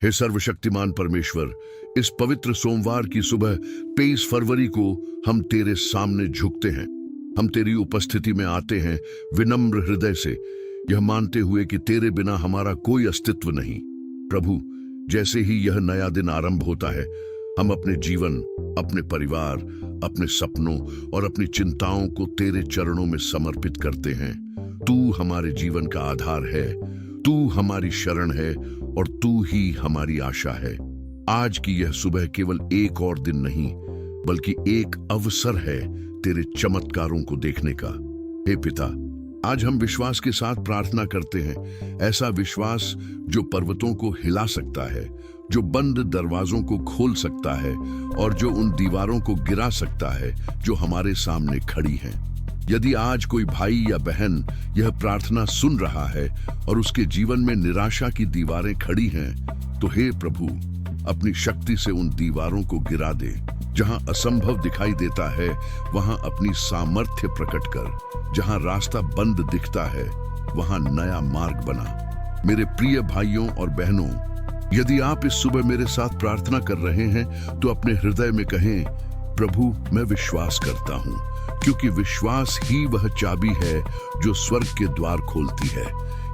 हे सर्वशक्तिमान परमेश्वर, इस पवित्र सोमवार की सुबह 23 फरवरी को हम तेरे सामने झुकते हैं। हम तेरी उपस्थिति में आते हैं विनम्र हृदय से, यह मानते हुए कि तेरे बिना हमारा कोई अस्तित्व नहीं। प्रभु, जैसे ही यह नया दिन आरंभ होता है, हम अपने जीवन, अपने परिवार, अपने सपनों और अपनी चिंताओं को तेरे चरणों में समर्पित करते हैं। तू हमारे जीवन का आधार है, तू हमारी शरण है और तू ही हमारी आशा है। आज की यह सुबह केवल एक और दिन नहीं, बल्कि एक अवसर है तेरे चमत्कारों को देखने का। हे पिता, आज हम विश्वास के साथ प्रार्थना करते हैं, ऐसा विश्वास जो पर्वतों को हिला सकता है, जो बंद दरवाजों को खोल सकता है और जो उन दीवारों को गिरा सकता है जो हमारे सामने खड़ी हैं। यदि आज कोई भाई या बहन यह प्रार्थना सुन रहा है और उसके जीवन में निराशा की दीवारें खड़ी हैं, तो हे प्रभु, अपनी शक्ति से उन दीवारों को गिरा दे। जहां असंभव दिखाई देता है, वहां अपनी सामर्थ्य प्रकट कर। जहां रास्ता बंद दिखता है, वहां नया मार्ग बना। मेरे प्रिय भाइयों और बहनों, यदि आप इस सुबह मेरे साथ प्रार्थना कर रहे हैं, तो अपने हृदय में कहें, प्रभु, मैं विश्वास करता हूं, क्योंकि विश्वास ही वह चाबी है जो स्वर्ग के द्वार खोलती है।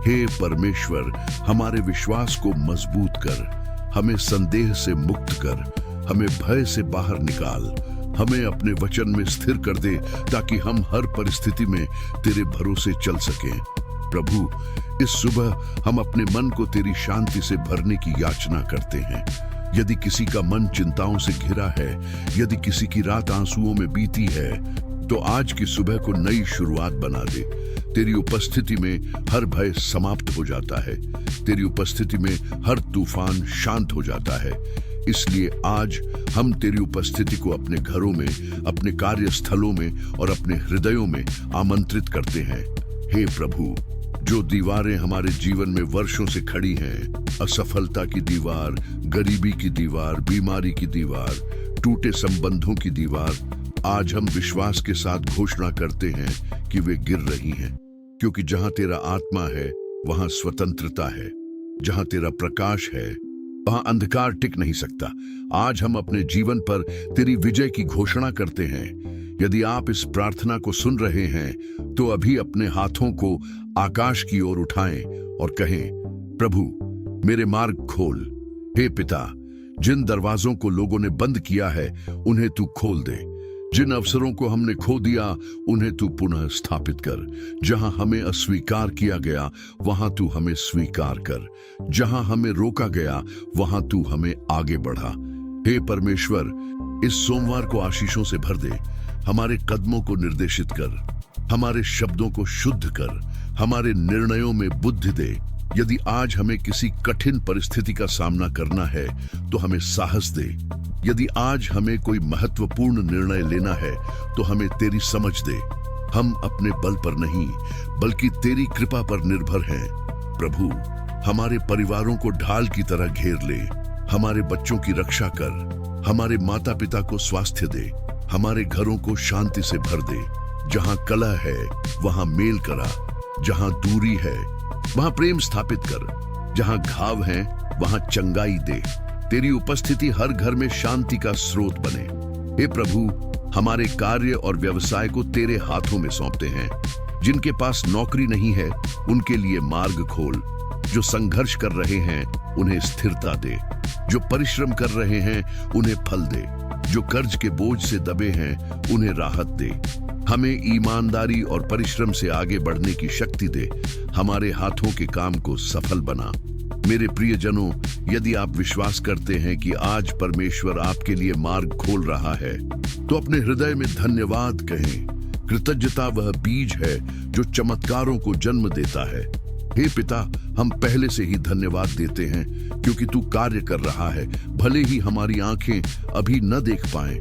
हे परमेश्वर, हमारे विश्वास को मजबूत कर, हमें संदेह से मुक्त कर, हमें भय से बाहर निकाल, हमें अपने वचन में स्थिर कर दे, ताकि हम हर परिस्थिति में तेरे भरोसे चल सकें। प्रभु, इस सुबह हम अपने मन को तेरी शांति से भरने की याचना करते हैं। यदि किसी का मन चिंताओं से घिरा है, यदि किसी की रात आंसुओं में बीती है, तो आज की सुबह को नई शुरुआत बना दे। तेरी उपस्थिति में हर भय समाप्त हो जाता है, तेरी उपस्थिति में हर तूफान शांत हो जाता है। इसलिए आज हम तेरी उपस्थिति को अपने घरों में, अपने कार्यस्थलों में और अपने हृदयों में आमंत्रित करते हैं। हे प्रभु, जो दीवारें हमारे जीवन में वर्षों से खड़ी हैं, असफलता की दीवार, गरीबी की दीवार, बीमारी की दीवार, टूटे संबंधों की दीवार, आज हम विश्वास के साथ घोषणा करते हैं कि वे गिर रही हैं। क्योंकि जहां तेरा आत्मा है, वहां स्वतंत्रता है। जहां तेरा प्रकाश है, वहां अंधकार टिक नहीं सकता। आज हम अपने जीवन पर तेरी विजय की घोषणा करते हैं। यदि आप इस प्रार्थना को सुन रहे हैं, तो अभी अपने हाथों को आकाश की ओर उठाएं और कहें, प्रभु, मेरे मार्ग खोल। हे पिता, जिन दरवाजों को लोगों ने बंद किया है, उन्हें तू खोल दे। जिन अवसरों को हमने खो दिया, उन्हें तू पुनः स्थापित कर। जहां हमें अस्वीकार किया गया, वहां तू हमें स्वीकार कर। जहां हमें रोका गया, वहां तू हमें आगे बढ़ा। हे परमेश्वर, इस सोमवार को आशीषों से भर दे। हमारे कदमों को निर्देशित कर, हमारे शब्दों को शुद्ध कर, हमारे निर्णयों में बुद्धि दे। यदि आज हमें किसी कठिन परिस्थिति का सामना करना है, तो हमें साहस दे। यदि आज हमें कोई महत्वपूर्ण निर्णय लेना है, तो हमें तेरी समझ दे। हम अपने बल पर नहीं, बल्कि तेरी कृपा पर निर्भर हैं। प्रभु, हमारे परिवारों को ढाल की तरह घेर ले। हमारे बच्चों की रक्षा कर, हमारे माता पिता को स्वास्थ्य दे, हमारे घरों को शांति से भर दे। जहां कलह है, वहां मेल करा। जहां दूरी है, वहां प्रेम स्थापित कर। जहां घाव हैं, वहां चंगाई दे। तेरी उपस्थिति हर घर में शांति का स्रोत बने। हे प्रभु, हमारे कार्य और व्यवसाय को तेरे हाथों में सौंपते हैं। जिनके पास नौकरी नहीं है, उनके लिए मार्ग खोल। जो संघर्ष कर रहे हैं, उन्हें स्थिरता दे। जो परिश्रम कर रहे हैं, उन्हें फल दे। जो कर्ज के बोझ से दबे हैं, उन्हें राहत दे। हमें ईमानदारी और परिश्रम से आगे बढ़ने की शक्ति दे। हमारे हाथों के काम को सफल बना। मेरे प्रियजनों, यदि आप विश्वास करते हैं कि आज परमेश्वर आपके लिए मार्ग खोल रहा है, तो अपने हृदय में धन्यवाद कहें। कृतज्ञता वह बीज है जो चमत्कारों को जन्म देता है। हे पिता, हम पहले से ही धन्यवाद देते हैं, क्योंकि तू कार्य कर रहा है, भले ही हमारी आंखें अभी न देख पाएं।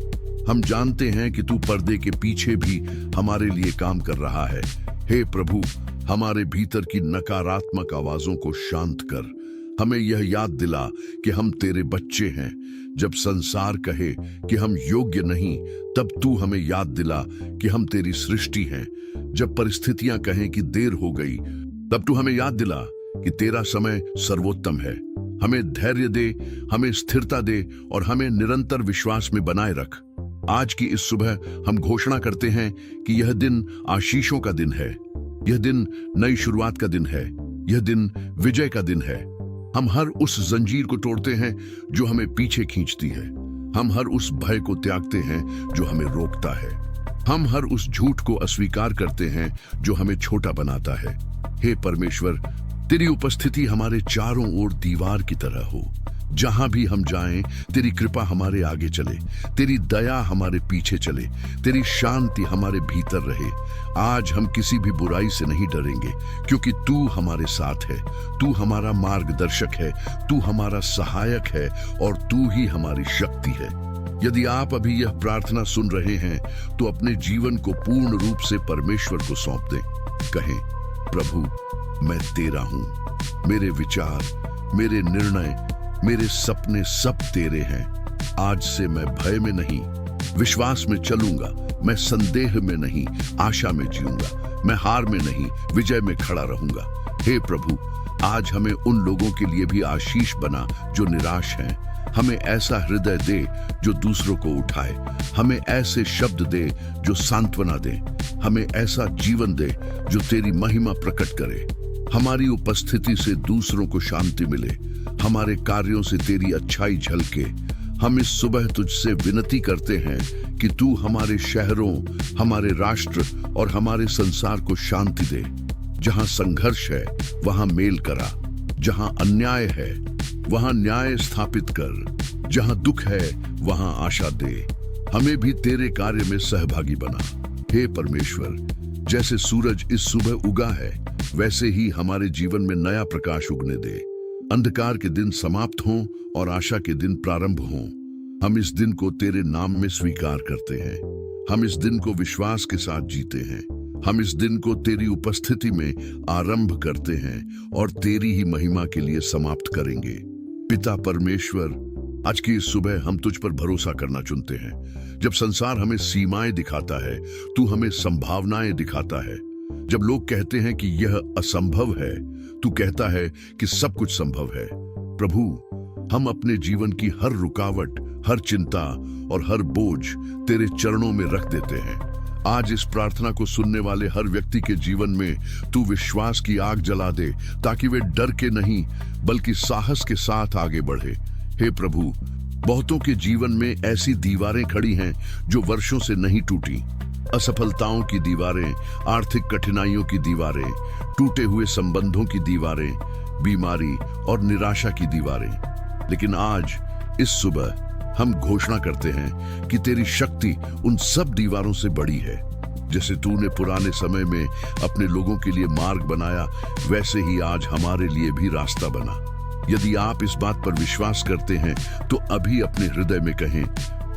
हम जानते हैं कि तू पर्दे के पीछे भी हमारे लिए काम कर रहा है। हे प्रभु, हमारे भीतर की नकारात्मक आवाजों को शांत कर। हमें यह याद दिला कि हम तेरे बच्चे हैं। जब संसार कहे कि हम योग्य नहीं, तब तू हमें याद दिला कि हम तेरी सृष्टि हैं। जब परिस्थितियां कहें कि देर हो गई, तब तू हमें याद दिला कि तेरा समय सर्वोत्तम है। हमें धैर्य दे, हमें स्थिरता दे और हमें निरंतर विश्वास में बनाए रख। आज की इस सुबह हम घोषणा करते हैं कि यह दिन आशीषों का दिन है, यह दिन नई शुरुआत का दिन है, यह दिन विजय का दिन है। हम हर उस जंजीर को तोड़ते हैं जो हमें पीछे खींचती है। हम हर उस भय को त्यागते हैं जो हमें रोकता है। हम हर उस झूठ को अस्वीकार करते हैं जो हमें छोटा बनाता है। हे परमेश्वर, तेरी उपस्थिति हमारे चारों ओर दीवार की तरह हो। जहां भी हम जाएं, तेरी कृपा हमारे आगे चले, तेरी दया हमारे पीछे चले, तेरी शांति हमारे भीतर रहे। आज हम किसी भी बुराई से नहीं डरेंगे, क्योंकि तू हमारे साथ है। तू हमारा मार्गदर्शक है, तू हमारा सहायक है और तू ही हमारी शक्ति है। यदि आप अभी यह प्रार्थना सुन रहे हैं तो अपने जीवन को पूर्ण रूप से परमेश्वर को सौंप दें। कहें, प्रभु, मैं तेरा हूं। मेरे विचार, मेरे निर्णय, मेरे सपने सब तेरे हैं। आज से मैं भय में नहीं, विश्वास में चलूंगा। मैं संदेह में नहीं, आशा में जीऊंगा। मैं हार में नहीं, विजय में खड़ा रहूंगा। हे प्रभु, आज हमें उन लोगों के लिए भी आशीष बना जो निराश हैं। हमें ऐसा हृदय दे जो दूसरों को उठाए। हमें ऐसे शब्द दे जो सांत्वना दे। हमें ऐसा जीवन दे जो तेरी महिमा प्रकट करे। हमारी उपस्थिति से दूसरों को शांति मिले, हमारे कार्यों से तेरी अच्छाई झलके। हम इस सुबह तुझसे विनती करते हैं कि तू हमारे शहरों, हमारे राष्ट्र और हमारे संसार को शांति दे। जहां संघर्ष है वहां मेल करा, जहां अन्याय है वहां न्याय स्थापित कर, जहां दुख है वहां आशा दे। हमें भी तेरे कार्य में सहभागी बना। हे परमेश्वर, जैसे सूरज इस सुबह उगा है, वैसे ही हमारे जीवन में नया प्रकाश उगने दे। अंधकार के दिन समाप्त हों और आशा के दिन प्रारंभ हों। हम इस दिन को तेरे नाम में स्वीकार करते हैं। हम इस दिन को विश्वास के साथ जीते हैं। हम इस दिन को तेरी उपस्थिति में आरंभ करते हैं और तेरी ही महिमा के लिए समाप्त करेंगे। पिता परमेश्वर, आज की इस सुबह हम तुझ पर भरोसा करना चुनते हैं। जब संसार हमें सीमाएं दिखाता है, तू हमें संभावनाएं दिखाता है। जब लोग कहते हैं कि यह असंभव है, तू कहता है कि सब कुछ संभव है। प्रभु, हम अपने जीवन की हर रुकावट, हर चिंता और हर बोझ तेरे चरणों में रख देते हैं। आज इस प्रार्थना को सुनने वाले हर व्यक्ति के जीवन में तू विश्वास की आग जला दे, ताकि वे डर के नहीं बल्कि साहस के साथ आगे बढ़े। हे प्रभु, बहुतों के जीवन में ऐसी दीवारें खड़ी हैं जो वर्षों से नहीं टूटी। असफलताओं की दीवारें, आर्थिक कठिनाइयों की दीवारें, टूटे हुए संबंधों की दीवारें, बीमारी और निराशा की दीवारें। लेकिन आज इस सुबह हम घोषणा करते हैं कि तेरी शक्ति उन सब दीवारों से बड़ी है। जैसे तूने पुराने समय में अपने लोगों के लिए मार्ग बनाया, वैसे ही आज हमारे लिए भी रास्ता बना। यदि आप इस बात पर विश्वास करते हैं तो अभी अपने हृदय में कहें,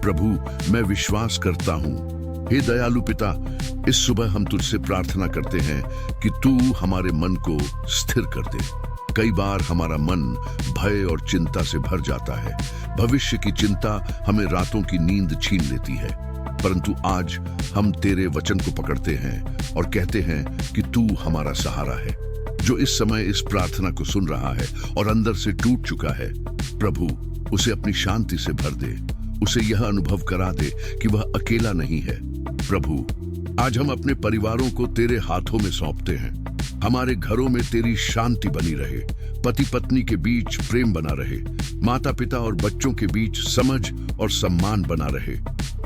प्रभु, मैं विश्वास करता हूं। हे दयालु पिता, इस सुबह हम तुझसे प्रार्थना करते हैं कि तू हमारे मन को स्थिर कर दे। कई बार हमारा मन भय और चिंता से भर जाता है। भविष्य की चिंता हमें रातों की नींद छीन लेती है। परंतु आज हम तेरे वचन को पकड़ते हैं और कहते हैं कि तू हमारा सहारा है। जो इस समय इस प्रार्थना को सुन रहा है और अंदर से टूट चुका है, प्रभु, उसे अपनी शांति से भर दे। उसे यह अनुभव करा दे कि वह अकेला नहीं है। प्रभु, आज हम अपने परिवारों को तेरे हाथों में सौंपते हैं। हमारे घरों में तेरी शांति बनी रहे, पति पत्नी के बीच प्रेम बना रहे, माता पिता और बच्चों के बीच समझ और सम्मान बना रहे।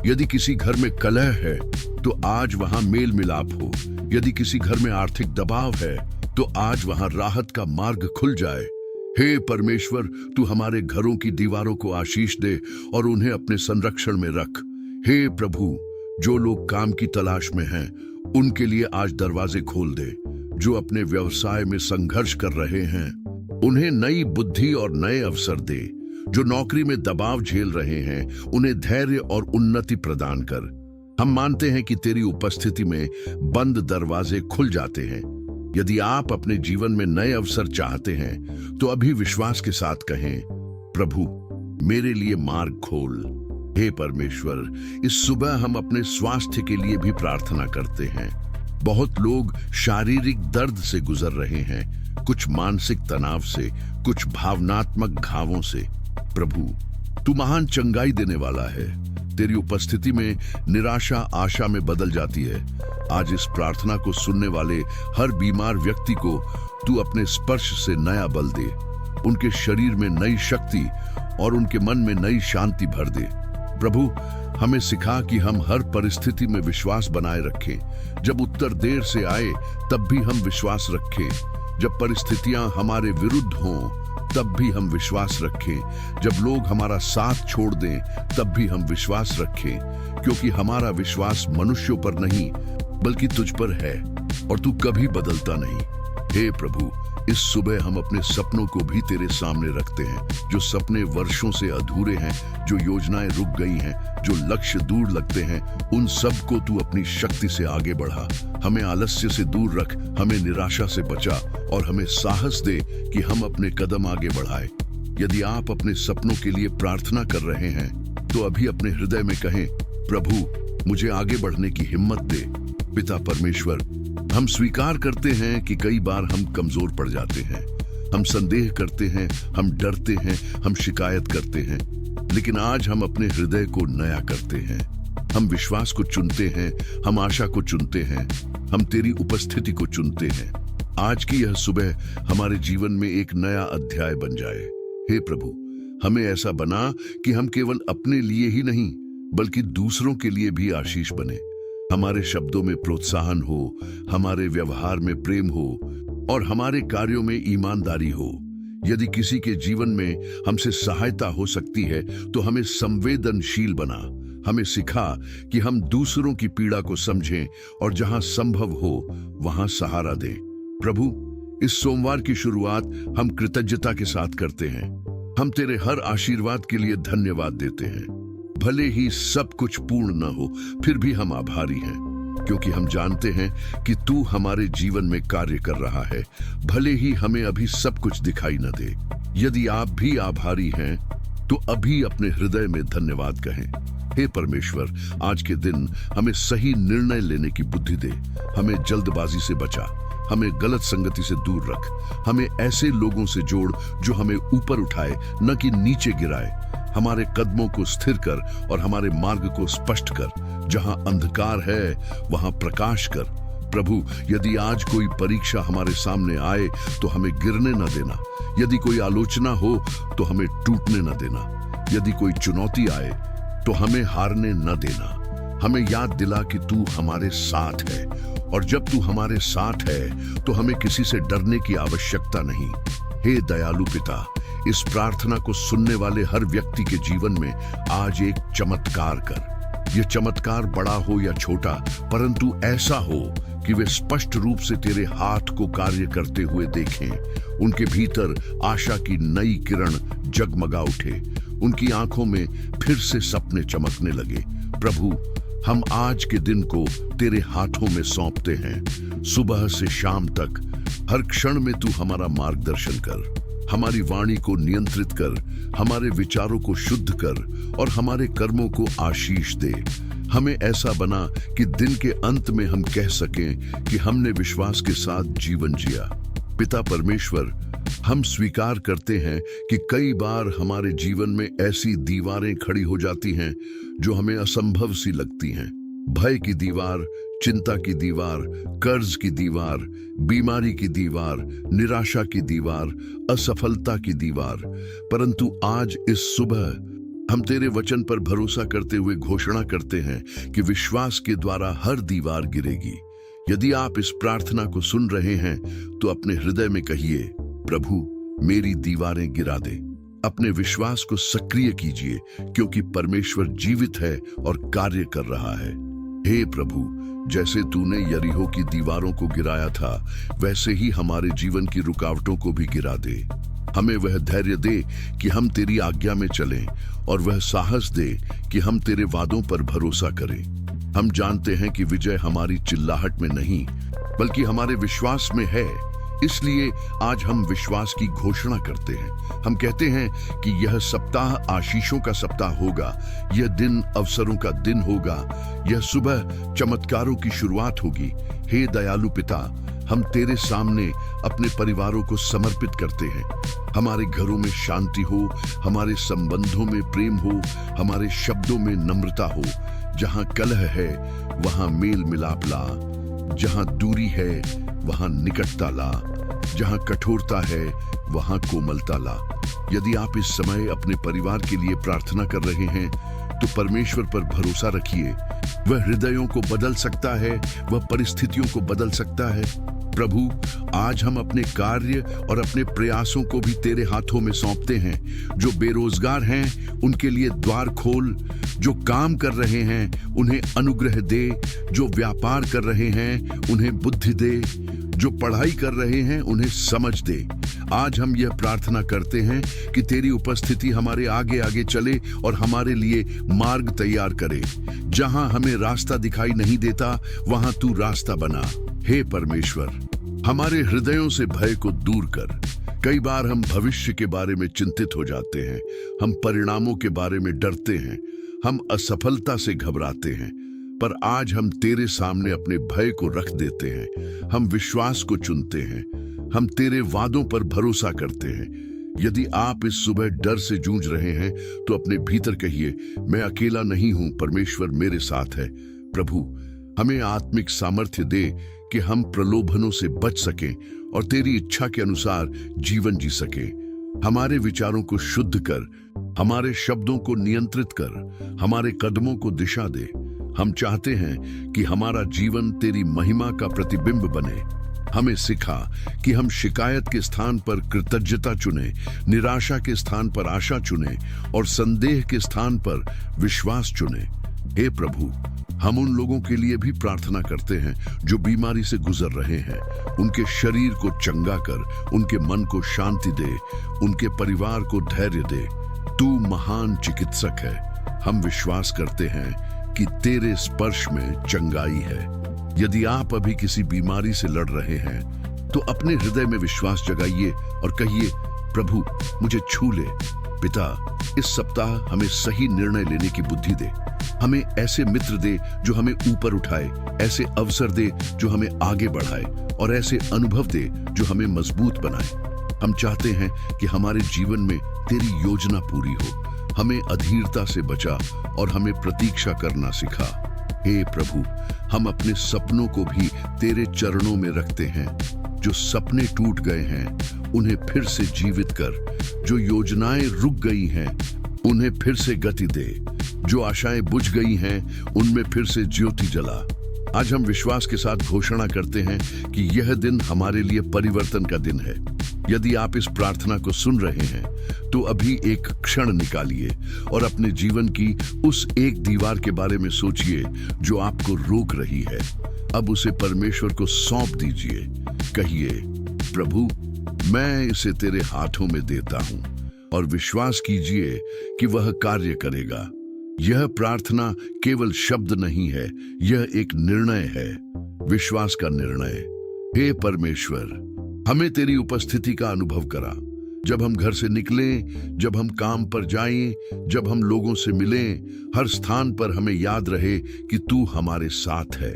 यदि किसी घर में कलह है तो आज वहां मेल मिलाप हो। यदि किसी घर में आर्थिक दबाव है तो आज वहां राहत का मार्ग खुल जाए। हे परमेश्वर, तू हमारे घरों की दीवारों को आशीष दे और उन्हें अपने संरक्षण में रख। हे प्रभु, जो लोग काम की तलाश में हैं, उनके लिए आज दरवाजे खोल दे। जो अपने व्यवसाय में संघर्ष कर रहे हैं, उन्हें नई बुद्धि और नए अवसर दे। जो नौकरी में दबाव झेल रहे हैं, उन्हें धैर्य और उन्नति प्रदान कर। हम मानते हैं कि तेरी उपस्थिति में बंद दरवाजे खुल जाते हैं। यदि आप अपने जीवन में नए अवसर चाहते हैं तो अभी विश्वास के साथ कहें, प्रभु, मेरे लिए मार्ग खोल। हे परमेश्वर, इस सुबह हम अपने स्वास्थ्य के लिए भी प्रार्थना करते हैं। बहुत लोग शारीरिक दर्द से गुजर रहे हैं, कुछ मानसिक तनाव से, कुछ भावनात्मक घावों से। प्रभु, तू महान चंगाई देने वाला है। तेरी उपस्थिति में निराशा आशा में बदल जाती है। आज इस प्रार्थना को सुनने वाले हर बीमार व्यक्ति को तू अपने स्पर्श से नया बल दे, उनके शरीर में नई शक्ति और उनके मन में नई शांति भर दे। प्रभु, हमें सिखा कि हम हर परिस्थिति में विश्वास बनाए रखें। जब उत्तर देर से आए तब भी हम विश्वास रखें। जब परिस्थितियां हमारे विरुद्ध हों तब भी हम विश्वास रखें। जब लोग हमारा साथ छोड़ दें तब भी हम विश्वास रखें, क्योंकि हमारा विश्वास मनुष्यों पर नहीं बल्कि तुझ पर है और तू कभी बदलता नहीं। हे प्रभु, इस सुबह हम अपने सपनों को भी तेरे सामने रखते हैं। जो सपने वर्षों से अधूरे हैं, जो योजनाएं रुक गई हैं, जो लक्ष्य दूर लगते हैं, उन सब को तू अपनी शक्ति से आगे बढ़ा। हमें आलस्य से दूर रख, हमें निराशा से बचा और हमें साहस दे कि हम अपने कदम आगे बढ़ाएं। यदि आप अपने सपनों के लिए प्रार्थना कर रहे हैं तो अभी अपने हृदय में कहें, प्रभु, मुझे आगे बढ़ने की हिम्मत दे। पिता परमेश्वर, हम स्वीकार करते हैं कि कई बार हम कमजोर पड़ जाते हैं। हम संदेह करते हैं, हम डरते हैं, हम शिकायत करते हैं, लेकिन आज हम अपने हृदय को नया करते हैं। हम विश्वास को चुनते हैं, हम आशा को चुनते हैं, हम तेरी उपस्थिति को चुनते हैं। आज की यह सुबह हमारे जीवन में एक नया अध्याय बन जाए। हे प्रभु, हमें ऐसा बना कि हम केवल अपने लिए ही नहीं बल्कि दूसरों के लिए भी आशीष बने। हमारे शब्दों में प्रोत्साहन हो, हमारे व्यवहार में प्रेम हो और हमारे कार्यों में ईमानदारी हो। यदि किसी के जीवन में हमसे सहायता हो सकती है तो हमें संवेदनशील बना। हमें सिखा कि हम दूसरों की पीड़ा को समझें और जहां संभव हो वहां सहारा दें। प्रभु, इस सोमवार की शुरुआत हम कृतज्ञता के साथ करते हैं। हम तेरे हर आशीर्वाद के लिए धन्यवाद देते हैं। भले ही सब कुछ पूर्ण न हो, फिर भी हम आभारी हैं, क्योंकि हम जानते हैं कि तू हमारे जीवन में कार्य कर रहा है, भले ही हमें अभी सब कुछ दिखाई न दे। यदि आप भी आभारी हैं तो अभी अपने हृदय में धन्यवाद कहें। हे परमेश्वर, आज के दिन हमें सही निर्णय लेने की बुद्धि दे। हमें जल्दबाजी से बचा, हमें गलत संगति से दूर रख। हमें ऐसे लोगों से जोड़ जो हमें ऊपर उठाए, न कि नीचे गिराए। हमारे कदमों को स्थिर कर और हमारे मार्ग को स्पष्ट कर। जहां अंधकार है वहां प्रकाश कर। प्रभु, यदि आज कोई परीक्षा हमारे सामने आए तो हमें गिरने न देना। यदि कोई आलोचना हो तो हमें टूटने न देना। यदि कोई चुनौती आए तो हमें हारने न देना। हमें याद दिला कि तू हमारे साथ है, और जब तू हमारे साथ है तो हमें किसी से डरने की आवश्यकता नहीं। हे दयालु पिता, इस प्रार्थना को सुनने वाले हर व्यक्ति के जीवन में आज एक चमत्कार कर। यह चमत्कार बड़ा हो या छोटा, परंतु ऐसा हो कि वे स्पष्ट रूप से तेरे हाथ को कार्य करते हुए देखें। उनके भीतर आशा की नई किरण जगमगा उठे, उनकी आंखों में फिर से सपने चमकने लगे। प्रभु, हम आज के दिन को तेरे हाथों में सौंपते हैं। सुबह से शाम तक हर क्षण में तू हमारा मार्गदर्शन कर। हमारी वाणी को नियंत्रित कर, हमारे विचारों को शुद्ध कर और हमारे कर्मों को आशीष दे। हमें ऐसा बना कि दिन के अंत में हम कह सकें कि हमने विश्वास के साथ जीवन जिया। पिता परमेश्वर, हम स्वीकार करते हैं कि कई बार हमारे जीवन में ऐसी दीवारें खड़ी हो जाती हैं जो हमें असंभव सी लगती हैं। भय की दीवार, चिंता की दीवार, कर्ज की दीवार, बीमारी की दीवार, निराशा की दीवार, असफलता की दीवार। परंतु आज इस सुबह हम तेरे वचन पर भरोसा करते हुए घोषणा करते हैं कि विश्वास के द्वारा हर दीवार गिरेगी। यदि आप इस प्रार्थना को सुन रहे हैं तो अपने हृदय में कहिए, प्रभु, मेरी दीवारें गिरा दे। अपने विश्वास को सक्रिय कीजिए, क्योंकि परमेश्वर जीवित है और कार्य कर रहा है। हे प्रभु, जैसे तूने यरीहो की दीवारों को गिराया था, वैसे ही हमारे जीवन की रुकावटों को भी गिरा दे। हमें वह धैर्य दे कि हम तेरी आज्ञा में चलें और वह साहस दे कि हम तेरे वादों पर भरोसा करें। हम जानते हैं कि विजय हमारी चिल्लाहट में नहीं बल्कि हमारे विश्वास में है। इसलिए आज हम विश्वास की घोषणा करते हैं। हम कहते हैं कि यह सप्ताह आशीषों का सप्ताह होगा, यह दिन अवसरों का दिन होगा, यह सुबह चमत्कारों की शुरुआत होगी। हे दयालु पिता, हम तेरे सामने अपने परिवारों को समर्पित करते हैं। हमारे घरों में शांति हो, हमारे संबंधों में प्रेम हो, हमारे शब्दों में नम्रता हो। जहां कलह है वहां मेल मिलाप ला, जहां दूरी है वहां निकटता ला, जहां कठोरता है वहां कोमलता ला। यदि आप इस समय अपने परिवार के लिए प्रार्थना कर रहे हैं तो परमेश्वर पर भरोसा रखिए। वह हृदयों को बदल सकता है, वह परिस्थितियों को बदल सकता है। प्रभु, आज हम अपने कार्य और अपने प्रयासों को भी तेरे हाथों में सौंपते हैं। जो बेरोजगार हैं उनके लिए द्वार खोल, जो काम कर रहे हैं उन्हें अनुग्रह दे, जो व्यापार कर रहे हैं उन्हें बुद्धि दे, जो पढ़ाई कर रहे हैं उन्हें समझ दे। आज हम यह प्रार्थना करते हैं कि तेरी उपस्थिति हमारे आगे आगे चले और हमारे लिए मार्ग तैयार करे। जहां हमें रास्ता दिखाई नहीं देता वहां तू रास्ता बना। हे परमेश्वर, हमारे हृदयों से भय को दूर कर। कई बार हम भविष्य के बारे में चिंतित हो जाते हैं, हम परिणामों के बारे में डरते हैं, हम असफलता से घबराते हैं। पर आज हम तेरे सामने अपने भय को रख देते हैं। हम विश्वास को चुनते हैं, हम तेरे वादों पर भरोसा करते हैं। यदि आप इस सुबह डर से जूझ रहे हैं तो अपने भीतर कहिए, मैं अकेला नहीं हूं, परमेश्वर मेरे साथ है। प्रभु, हमें आत्मिक सामर्थ्य दे कि हम प्रलोभनों से बच सकें और तेरी इच्छा के अनुसार जीवन जी सकें। हमारे विचारों को शुद्ध कर, हमारे शब्दों को नियंत्रित कर, हमारे कदमों को दिशा दे। हम चाहते हैं कि हमारा जीवन तेरी महिमा का प्रतिबिंब बने। हमें सिखा कि हम शिकायत के स्थान पर कृतज्ञता चुने, निराशा के स्थान पर आशा चुने और संदेह के स्थान पर विश्वास चुने। हे प्रभु, हम उन लोगों के लिए भी प्रार्थना करते हैं जो बीमारी से गुजर रहे हैं। उनके शरीर को चंगा कर, उनके मन को शांति दे, उनके परिवार को धैर्य दे। तू महान चिकित्सक है। हम विश्वास करते हैं कि तेरे स्पर्श में चंगाई है। यदि आप अभी किसी बीमारी से लड़ रहे हैं तो अपने हृदय में विश्वास जगाइए और कहिए, प्रभु मुझे छू ले। पिता, इस सप्ताह हमें सही निर्णय लेने की बुद्धि दे। हमें ऐसे मित्र दे जो हमें ऊपर उठाए, ऐसे अवसर दे जो हमें आगे बढ़ाए और ऐसे अनुभव दे जो हमें मजबूत बनाए। हम चाहते हैं कि हमारे जीवन में तेरी योजना पूरी हो। हमें अधीरता से बचा और हमें प्रतीक्षा करना सिखा। हे प्रभु, हम अपने सपनों को भी तेरे चरणों में रखते हैं। जो सपने टूट गए हैं उन्हें फिर से जीवित कर, जो योजनाएं रुक गई हैं उन्हें फिर से गति दे, जो आशाएं बुझ गई हैं उनमें फिर से ज्योति जला। आज हम विश्वास के साथ घोषणा करते हैं कि यह दिन हमारे लिए परिवर्तन का दिन है। यदि आप इस प्रार्थना को सुन रहे हैं तो अभी एक क्षण निकालिए और अपने जीवन की उस एक दीवार के बारे में सोचिए जो आपको रोक रही है। अब उसे परमेश्वर को सौंप दीजिए। कहिए, प्रभु मैं इसे तेरे हाथों में देता हूं और विश्वास कीजिए कि वह कार्य करेगा। यह प्रार्थना केवल शब्द नहीं है, यह एक निर्णय है, विश्वास का निर्णय। हे परमेश्वर, हमें तेरी उपस्थिति का अनुभव करा। जब हम घर से निकलें, जब हम काम पर जाएं, जब हम लोगों से मिलें, हर स्थान पर हमें याद रहे कि तू हमारे साथ है।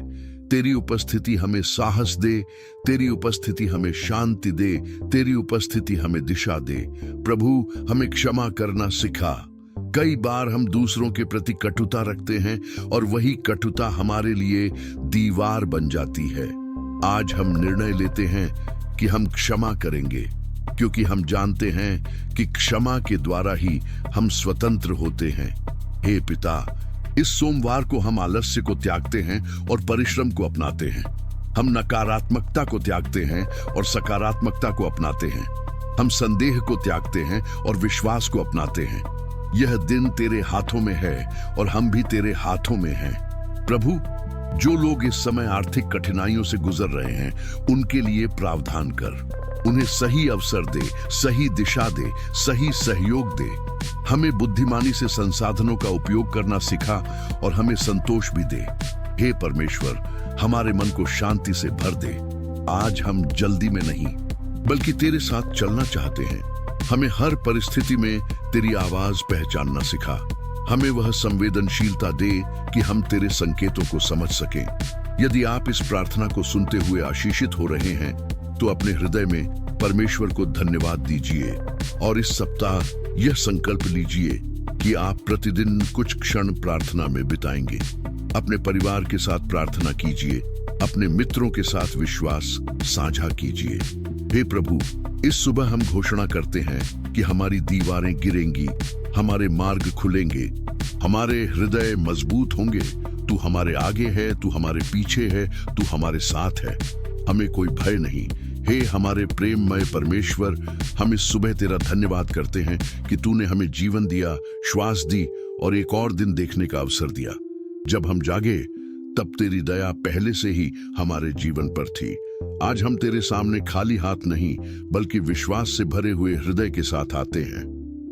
तेरी उपस्थिति हमें साहस दे, तेरी उपस्थिति हमें शांति दे, तेरी उपस्थिति हमें दिशा दे। प्रभु, हमें क्षमा करना सिखा। कई बार हम दूसरों के प्रति कटुता रखते हैं और वही कटुता हमारे लिए दीवार बन जाती है। आज हम निर्णय लेते हैं कि हम क्षमा करेंगे, क्योंकि हम जानते हैं कि क्षमा के द्वारा ही हम स्वतंत्र होते हैं। हे पिता, इस सोमवार को हम आलस्य को त्यागते हैं और परिश्रम को अपनाते हैं। हम नकारात्मकता को त्यागते हैं और सकारात्मकता को अपनाते हैं। हम संदेह को त्यागते हैं और विश्वास को अपनाते हैं। यह दिन तेरे हाथों में है और हम भी तेरे हाथों में हैं। प्रभु, जो लोग इस समय आर्थिक कठिनाइयों से गुजर रहे हैं उनके लिए प्रावधान कर। उन्हें सही अवसर दे, सही दिशा दे, सही सहयोग दे। हमें बुद्धिमानी से संसाधनों का उपयोग करना सिखा और हमें संतोष भी दे। हे परमेश्वर, हमारे मन को शांति से भर दे। आज हम जल्दी में नहीं बल्कि तेरे साथ चलना चाहते हैं। हमें हर परिस्थिति में तेरी आवाज पहचानना सिखा। हमें वह संवेदनशीलता दे कि हम तेरे संकेतों को समझ सकें। यदि आप इस प्रार्थना को सुनते हुए आशीषित हो रहे हैं तो अपने हृदय में परमेश्वर को धन्यवाद दीजिए और इस सप्ताह यह संकल्प लीजिए कि आप प्रतिदिन कुछ क्षण प्रार्थना में बिताएंगे। अपने परिवार के साथ प्रार्थना कीजिए, अपने मित्रों के साथ विश्वास साझा कीजिए। हे प्रभु, इस सुबह हम घोषणा करते हैं कि हमारी दीवारें गिरेंगी, हमारे मार्ग खुलेंगे, हमारे हृदय मजबूत होंगे। तू हमारे आगे है, तू हमारे पीछे है, तू हमारे साथ है, हमें कोई भय नहीं। हे हमारे प्रेममय परमेश्वर, हम इस सुबह तेरा धन्यवाद करते हैं कि तूने हमें जीवन दिया, श्वास दी और एक और दिन देखने का अवसर दिया। जब हम जागे तब तेरी दया पहले से ही हमारे जीवन पर थी। आज हम तेरे सामने खाली हाथ नहीं बल्कि विश्वास से भरे हुए हृदय के साथ आते हैं।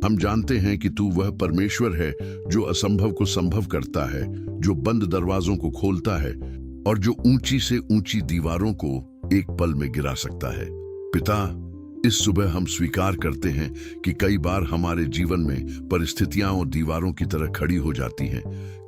हम जानते हैं कि तू वह परमेश्वर है जो असंभव को संभव करता है, जो बंद दरवाजों को खोलता है और जो ऊंची से ऊंची दीवारों को एक पल में गिरा सकता है। पिता, इस सुबह हम स्वीकार करते हैं कि कई बार हमारे जीवन में परिस्थितियां और दीवारों की तरह खड़ी हो जाती हैं।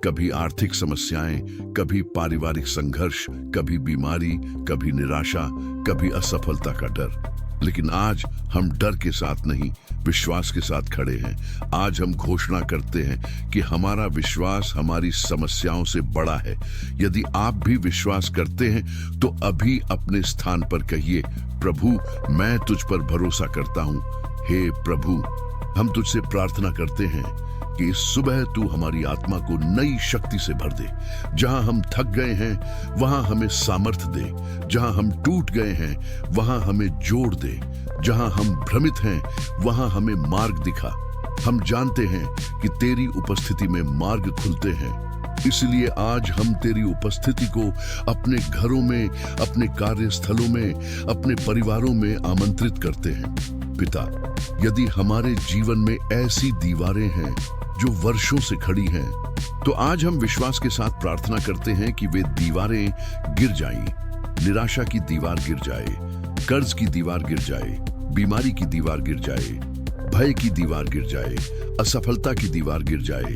कभी आर्थिक समस्याएं, कभी पारिवारिक संघर्ष, कभी बीमारी, कभी निराशा, कभी असफलता का डर। लेकिन आज हम डर के साथ नहीं, विश्वास के साथ खड़े हैं। आज हम घोषणा करते हैं कि हमारा विश्वास हमारी समस्याओं से बड़ा है। यदि आप भी विश्वास करते हैं तो अभी अपने स्थान पर कहिए, प्रभु, मैं तुझ पर भरोसा करता हूँ। हे प्रभु, हम तुझसे प्रार्थना करते हैं कि इस सुबह तू हमारी आत्मा को नई शक्ति से भर दे। जहां हम थक गए हैं वहां हमें सामर्थ्य दे, जहां हम टूट गए हैं वहां हमें जोड़ दे, जहां हम भ्रमित हैं वहां हमें मार्ग दिखा। हम जानते हैं कि तेरी उपस्थिति में मार्ग खुलते हैं, इसलिए आज हम तेरी उपस्थिति को अपने घरों में, अपने कार्यस्थलों में, अपने परिवारों में आमंत्रित करते हैं। पिता, यदि हमारे जीवन में ऐसी दीवारें हैं जो वर्षों से खड़ी हैं, तो आज हम विश्वास के साथ प्रार्थना करते हैं कि वे दीवारें गिर जाएं। निराशा की दीवार गिर जाए, कर्ज की दीवार गिर जाए, बीमारी की दीवार गिर जाए, भय की दीवार गिर जाए, असफलता की दीवार गिर जाए।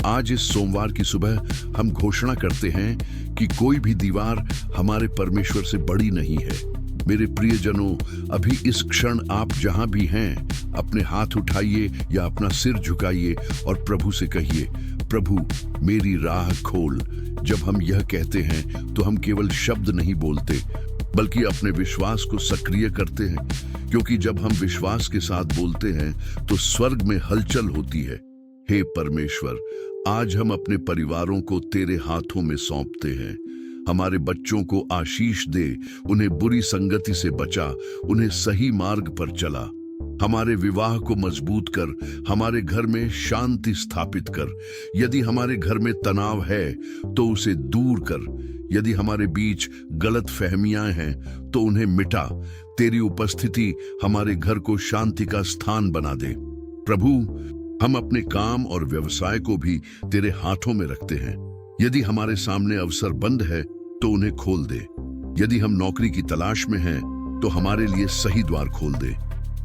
आज इस सोमवार की सुबह हम घोषणा करते हैं कि कोई भी दीवार हमारे परमेश्वर से बड़ी नहीं है। मेरे प्रियजनों, अभी इस क्षण आप जहां भी हैं, अपने हाथ उठाइए या अपना सिर झुकाइए और प्रभु से कहिए, प्रभु, मेरी राह खोल। जब हम यह कहते हैं तो हम केवल शब्द नहीं बोलते बल्कि अपने विश्वास को सक्रिय करते हैं, क्योंकि जब हम विश्वास के साथ बोलते हैं तो स्वर्ग में हलचल होती है। हे परमेश्वर, आज हम अपने परिवारों को तेरे हाथों में सौंपते हैं। हमारे बच्चों को आशीष दे, उन्हें बुरी संगति से बचा, उन्हें सही मार्ग पर चला। हमारे विवाह को मजबूत कर, हमारे घर में शांति स्थापित कर। यदि हमारे घर में तनाव है तो उसे दूर कर। यदि हमारे बीच गलत फहमियां हैं तो उन्हें मिटा। तेरी उपस्थिति हमारे घर को शांति का स्थान बना दे। प्रभु, हम अपने काम और व्यवसाय को भी तेरे हाथों में रखते हैं। यदि हमारे सामने अवसर बंद है तो उन्हें खोल दे। यदि हम नौकरी की तलाश में हैं तो हमारे लिए सही द्वार खोल दे।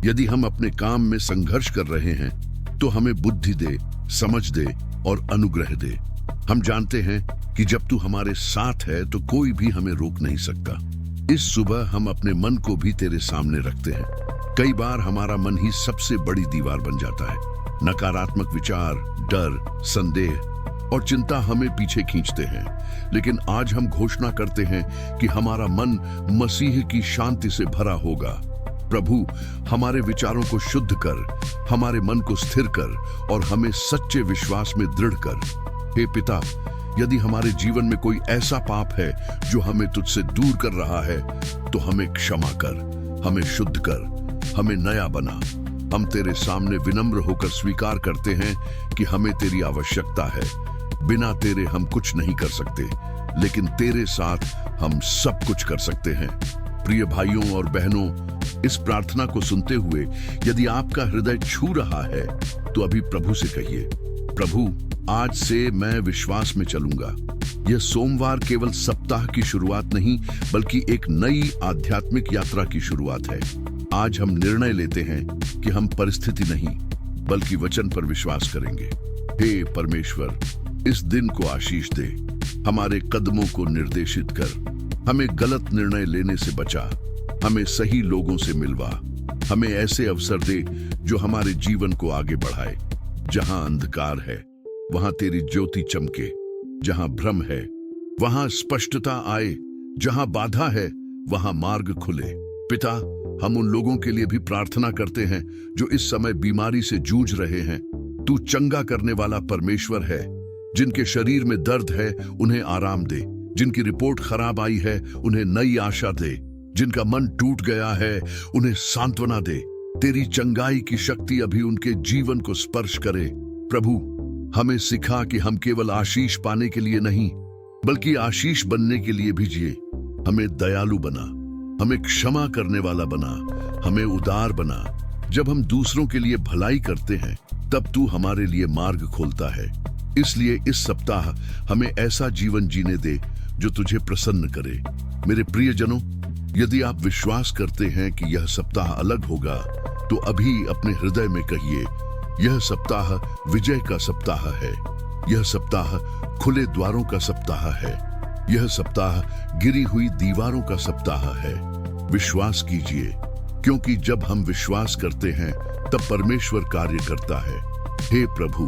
यदि हम अपने काम में संघर्ष कर रहे हैं तो हमें बुद्धि दे, समझ दे और अनुग्रह दे। हम जानते हैं कि जब तू हमारे साथ है तो कोई भी हमें रोक नहीं सकता। इस सुबह हम अपने मन को भी तेरे सामने रखते हैं। कई बार हमारा मन ही सबसे बड़ी दीवार बन जाता है। नकारात्मक विचार, डर, संदेह और चिंता हमें पीछे खींचते हैं। लेकिन आज हम घोषणा करते हैं कि हमारा मन मसीह की शांति से भरा होगा। प्रभु, हमारे विचारों को शुद्ध कर, हमारे मन को स्थिर कर और हमें सच्चे विश्वास में दृढ़ कर। हे पिता, यदि हमारे जीवन में कोई ऐसा पाप है जो हमें तुझसे दूर कर रहा है तो हमें क्षमा कर, हमें शुद्ध कर, हमें नया बना। हम तेरे सामने विनम्र होकर स्वीकार करते हैं कि हमें तेरी आवश्यकता है। बिना तेरे हम कुछ नहीं कर सकते, लेकिन तेरे साथ हम सब कुछ कर सकते हैं। प्रिय भाइयों और बहनों, इस प्रार्थना को सुनते हुए यदि आपका हृदय छू रहा है तो अभी प्रभु से कहिए, प्रभु, आज से मैं विश्वास में चलूंगा। यह सोमवार केवल सप्ताह की शुरुआत नहीं बल्कि एक नई आध्यात्मिक यात्रा की शुरुआत है। आज हम निर्णय लेते हैं कि हम परिस्थिति नहीं बल्कि वचन पर विश्वास करेंगे। हे परमेश्वर, इस दिन को आशीष दे। हमारे कदमों को निर्देशित कर, हमें गलत निर्णय लेने से बचा, हमें सही लोगों से मिलवा, हमें ऐसे अवसर दे जो हमारे जीवन को आगे बढ़ाए। जहां अंधकार है वहां तेरी ज्योति चमके, जहां भ्रम है वहां स्पष्टता आए, जहां बाधा है वहां मार्ग खुले। पिता, हम उन लोगों के लिए भी प्रार्थना करते हैं जो इस समय बीमारी से जूझ रहे हैं। तू चंगा करने वाला परमेश्वर है। जिनके शरीर में दर्द है उन्हें आराम दे, जिनकी रिपोर्ट खराब आई है उन्हें नई आशा दे, जिनका मन टूट गया है उन्हें सांत्वना दे। तेरी चंगाई की शक्ति अभी उनके जीवन को स्पर्श करे। प्रभु, हमें सिखा कि हम केवल आशीष पाने के लिए नहीं बल्कि आशीष बनने के लिए भी जिए। हमें दयालु बना, हमें क्षमा करने वाला बना, हमें उदार बना। जब हम दूसरों के लिए भलाई करते हैं तब तू हमारे लिए मार्ग खोलता है। इसलिए इस सप्ताह हमें ऐसा जीवन जीने दे जो तुझे प्रसन्न करे। मेरे प्रियजनों, यदि आप विश्वास करते हैं कि यह सप्ताह अलग होगा तो अभी अपने हृदय में कहिए, यह सप्ताह विजय का सप्ताह है। यह सप्ताह खुले द्वारों का सप्ताह है। यह सप्ताह गिरी हुई दीवारों का सप्ताह है। विश्वास कीजिए, क्योंकि जब हम विश्वास करते हैं तब परमेश्वर कार्य करता है। हे प्रभु,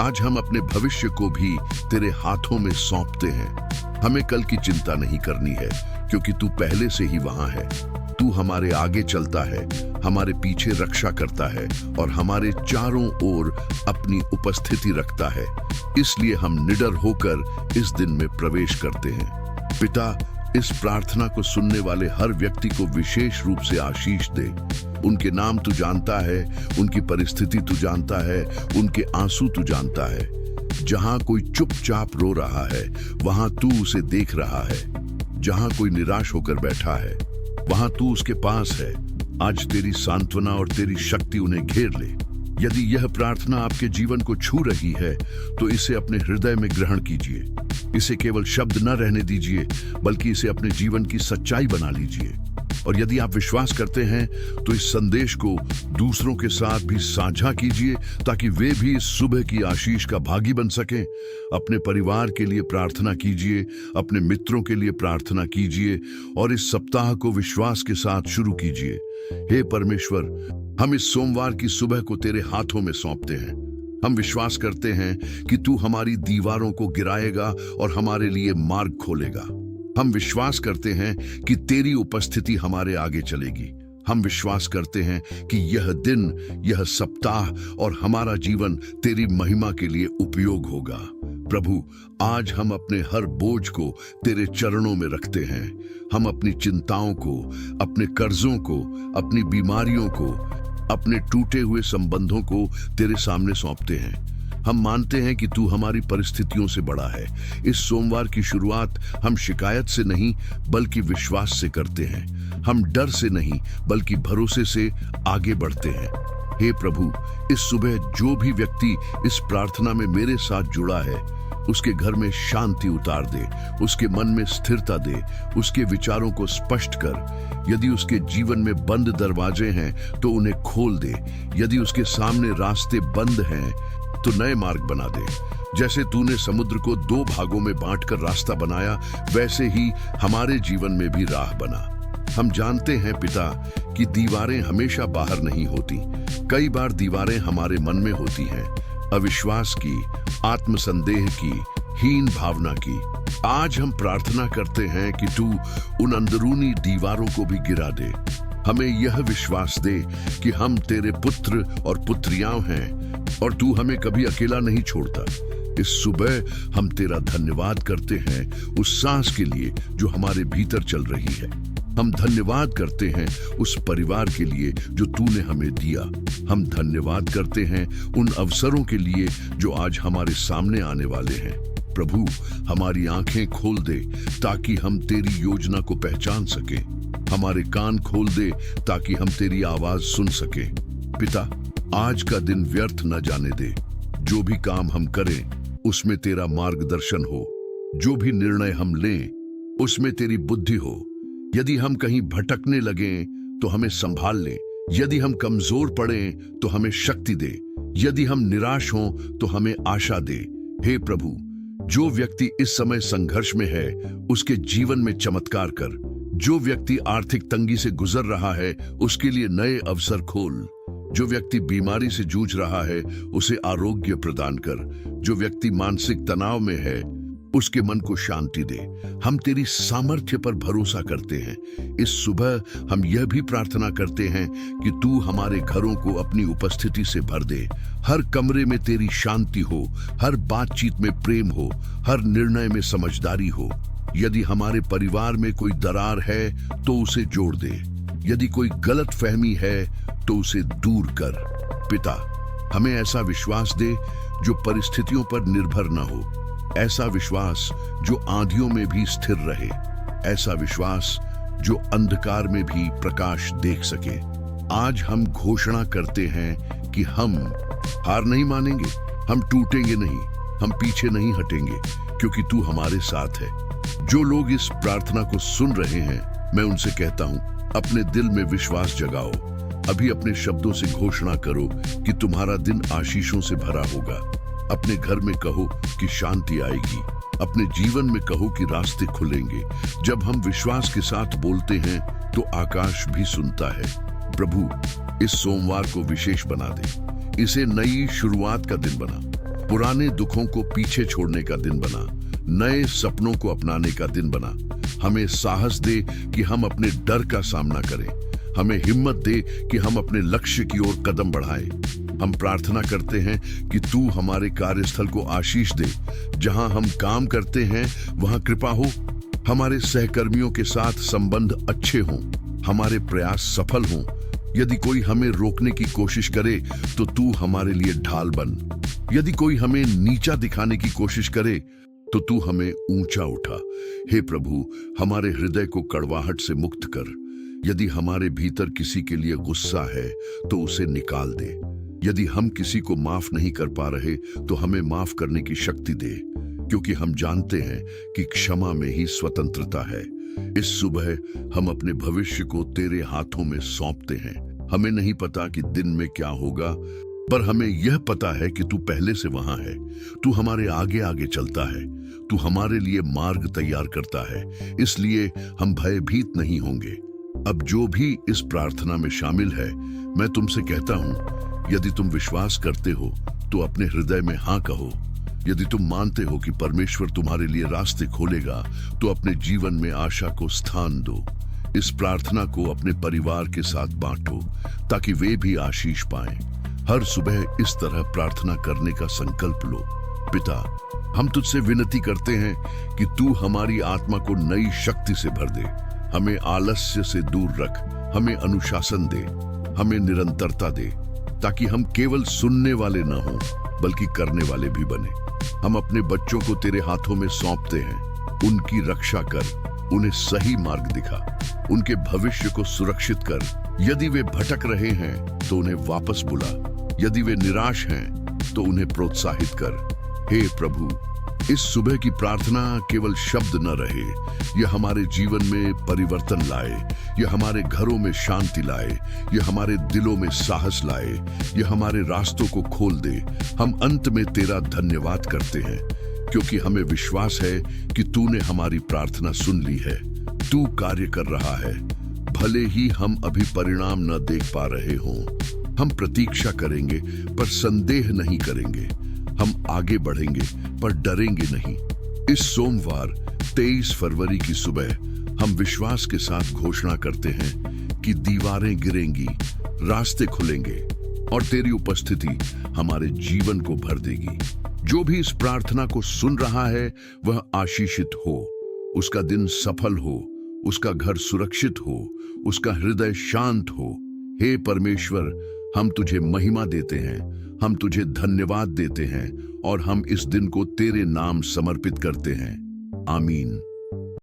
आज हम अपने भविष्य को भी तेरे हाथों में सौंपते हैं। हमें कल की चिंता नहीं करनी है क्योंकि तू पहले से ही वहां है। तू हमारे आगे चलता है, हमारे पीछे रक्षा करता है और हमारे चारों ओर अपनी उपस्थिति रखता है। इसलिए हम निडर होकर इस दिन में प्रवेश करते हैं। पिता, इस प्रार्थना को सुनने वाले हर व्यक्ति को विशेष रूप से आशीष दे। उनके नाम तू जानता है, उनकी परिस्थिति तू जानता है, उनके आंसू तू जानता है। जहां कोई चुपचाप रो रहा है वहां तू उसे देख रहा है। जहां कोई निराश होकर बैठा है वहां तू उसके पास है। आज तेरी सांत्वना और तेरी शक्ति उन्हें घेर ले। यदि यह प्रार्थना आपके जीवन को छू रही है तो इसे अपने हृदय में ग्रहण कीजिए। इसे केवल शब्द न रहने दीजिए बल्कि इसे अपने जीवन की सच्चाई बना लीजिए। और यदि आप विश्वास करते हैं तो इस संदेश को दूसरों के साथ भी साझा कीजिए ताकि वे भी इस सुबह की आशीष का भागी बन सकें। अपने परिवार के लिए प्रार्थना कीजिए, अपने मित्रों के लिए प्रार्थना कीजिए और इस सप्ताह को विश्वास के साथ शुरू कीजिए। हे परमेश्वर, हम इस सोमवार की सुबह को तेरे हाथों में सौंपते हैं। हम विश्वास करते हैं कि तू हमारी दीवारों को गिराएगा और हमारे लिए मार्ग खोलेगा। हम विश्वास करते हैं कि तेरी उपस्थिति हमारे आगे चलेगी। हम विश्वास करते हैं कि यह दिन, यह सप्ताह और हमारा जीवन तेरी महिमा के लिए उपयोग होगा। प्रभु, आज हम अपने हर बोझ को तेरे चरणों में रखते हैं। हम अपनी चिंताओं को, अपने कर्जों को, अपनी बीमारियों को, अपने टूटे हुए संबंधों को तेरे सामने सौंपते हैं। हम मानते हैं कि तू हमारी परिस्थितियों से बड़ा है। इस सोमवार की शुरुआत हम शिकायत से नहीं बल्कि विश्वास से करते हैं। हम डर से नहीं बल्कि भरोसे से आगे बढ़ते हैं। हे प्रभु, इस सुबह जो भी व्यक्ति इस प्रार्थना में मेरे साथ जुड़ा है उसके घर में शांति उतार दे, उसके मन में स्थिरता दे, उसके विचारों को स्पष्ट कर। यदि उसके जीवन में बंद दरवाजे हैं तो उन्हें खोल दे। यदि उसके सामने रास्ते बंद हैं तो नए मार्ग बना दे। जैसे तूने समुद्र को 2 भागों में बांटकर रास्ता बनाया, वैसे ही हमारे जीवन में भी राह बना। हम जानते हैं पिता कि दीवारें हमेशा बाहर नहीं होती। कई बार दीवारें हमारे मन में होती हैं, अविश्वास की, आत्मसंदेह की, हीन भावना की। आज हम प्रार्थना करते हैं कि तू उन अंदरूनी दीवारों को भी गिरा दे। हमें यह विश्वास दे कि हम तेरे पुत्र और पुत्रियां हैं और तू हमें कभी अकेला नहीं छोड़ता। इस सुबह हम तेरा धन्यवाद करते हैं उस सांस के लिए जो हमारे भीतर चल रही है। हम धन्यवाद करते हैं उस परिवार के लिए जो तूने हमें दिया। हम धन्यवाद करते हैं उन अवसरों के लिए जो आज हमारे सामने आने वाले हैं। प्रभु, हमारी आंखें खोल दे ताकि हम तेरी योजना को पहचान सकें। हमारे कान खोल दे ताकि हम तेरी आवाज सुन सकें। पिता, आज का दिन व्यर्थ न जाने दे। जो भी काम हम करें उसमें तेरा मार्गदर्शन हो। जो भी निर्णय हम लें उसमें तेरी बुद्धि हो। यदि हम कहीं भटकने लगें तो हमें संभाल ले। यदि हम कमजोर पड़ें तो हमें शक्ति दे। यदि हम निराश हों तो हमें आशा दे। हे प्रभु, जो व्यक्ति इस समय संघर्ष में है उसके जीवन में चमत्कार कर। जो व्यक्ति आर्थिक तंगी से गुजर रहा है उसके लिए नए अवसर खोल। जो व्यक्ति बीमारी से जूझ रहा है उसे आरोग्य प्रदान कर। जो व्यक्ति मानसिक तनाव में है उसके मन को शांति दे। हम तेरी सामर्थ्य पर भरोसा करते हैं। इस सुबह हम यह भी प्रार्थना करते हैं कि तू हमारे घरों को अपनी उपस्थिति से भर दे। हर कमरे में तेरी शांति हो, हर बातचीत में प्रेम हो, हर निर्णय में समझदारी हो। यदि हमारे परिवार में कोई दरार है तो उसे जोड़ दे। यदि कोई गलत फहमी है तो उसे दूर कर। पिता, हमें ऐसा विश्वास दे जो परिस्थितियों पर निर्भर न हो, ऐसा विश्वास जो आंधियों में भी स्थिर रहे, ऐसा विश्वास जो अंधकार में भी प्रकाश देख सके। आज हम घोषणा करते हैं कि हम हार नहीं मानेंगे, हम टूटेंगे नहीं, हम पीछे नहीं हटेंगे, क्योंकि तू हमारे साथ है। जो लोग इस प्रार्थना को सुन रहे हैं, मैं उनसे कहता हूं, अपने दिल में विश्वास जगाओ। अभी अपने शब्दों से घोषणा करो कि तुम्हारा दिन आशीषों से भरा होगा। अपने घर में कहो कि शांति आएगी। अपने जीवन में कहो कि रास्ते खुलेंगे। जब हम विश्वास के साथ बोलते हैं तो आकाश भी सुनता है। प्रभु, इस सोमवार को विशेष बना दे। इसे नई शुरुआत का दिन बना। पुराने दुखों को पीछे छोड़ने का दिन बना। नए सपनों को अपनाने का दिन बना। हमें साहस दे कि हम अपने डर का सामना करें। हमें हिम्मत दे कि हम अपने लक्ष्य की ओर कदम बढ़ाएं। हम प्रार्थना करते हैं कि तू हमारे कार्यस्थल को आशीष दे। जहां हम काम करते हैं वहां कृपा हो। हमारे सहकर्मियों के साथ संबंध अच्छे हों। हमारे प्रयास सफल हों। यदि कोई हमें रोकने की कोशिश करे तो तू हमारे लिए ढाल बन। यदि कोई हमें नीचा दिखाने की कोशिश करे तो तू हमें ऊंचा उठा। हे प्रभु, हमारे हृदय को कड़वाहट से मुक्त कर। यदि हमारे भीतर किसी के लिए गुस्सा है तो उसे निकाल दे। यदि हम किसी को माफ नहीं कर पा रहे तो हमें माफ करने की शक्ति दे, क्योंकि हम जानते हैं कि क्षमा में ही स्वतंत्रता है। इस सुबह हम अपने भविष्य को तेरे हाथों में सौंपते हैं। हमें नहीं पता कि दिन में क्या होगा, पर हमें यह पता है कि तू पहले से वहां है। तू हमारे आगे आगे चलता है। तू हमारे लिए मार्ग तैयार करता है, इसलिए हम भयभीत नहीं होंगे। अब जो भी इस प्रार्थना में शामिल है, मैं तुमसे कहता हूं, यदि तुम विश्वास करते हो तो अपने हृदय में हाँ कहो। यदि तुम मानते हो कि परमेश्वर तुम्हारे लिए रास्ते खोलेगा तो अपने जीवन में आशा को स्थान दो। इस प्रार्थना को अपने परिवार के साथ बांटो ताकि वे भी आशीष पाएं। हर सुबह इस तरह प्रार्थना करने का संकल्प लो। पिता, हम तुझसे विनती करते हैं कि तू हमारी आत्मा को नई शक्ति से भर दे। हमें आलस्य से दूर रख। हमें अनुशासन दे। हमें निरंतरता दे, ताकि हम केवल सुनने वाले न हों बल्कि करने वाले भी बने। हम अपने बच्चों को तेरे हाथों में सौंपते हैं। उनकी रक्षा कर। उन्हें सही मार्ग दिखा। उनके भविष्य को सुरक्षित कर। यदि वे भटक रहे हैं तो उन्हें वापस बुला। यदि वे निराश हैं तो उन्हें प्रोत्साहित कर। हे प्रभु, इस सुबह की प्रार्थना केवल शब्द न रहे, यह हमारे जीवन में परिवर्तन लाए, यह हमारे घरों में शांति लाए, यह हमारे दिलों में साहस लाए, यह हमारे रास्तों को खोल दे। हम अंत में तेरा धन्यवाद करते हैं, क्योंकि हमें विश्वास है कि तूने हमारी प्रार्थना सुन ली है। तू कार्य कर रहा है, भले ही हम अभी परिणाम न देख पा रहे हों। हम प्रतीक्षा करेंगे पर संदेह नहीं करेंगे। हम आगे बढ़ेंगे पर डरेंगे नहीं। इस सोमवार 23 फरवरी की सुबह हम विश्वास के साथ घोषणा करते हैं कि दीवारें गिरेंगी, रास्ते खुलेंगे और तेरी उपस्थिति हमारे जीवन को भर देगी। जो भी इस प्रार्थना को सुन रहा है वह आशीषित हो, उसका दिन सफल हो, उसका घर सुरक्षित हो, उसका हृदय शांत हो। हे परमेश्वर, हम तुझे महिमा देते हैं, हम तुझे धन्यवाद देते हैं और हम इस दिन को तेरे नाम समर्पित करते हैं। आमीन।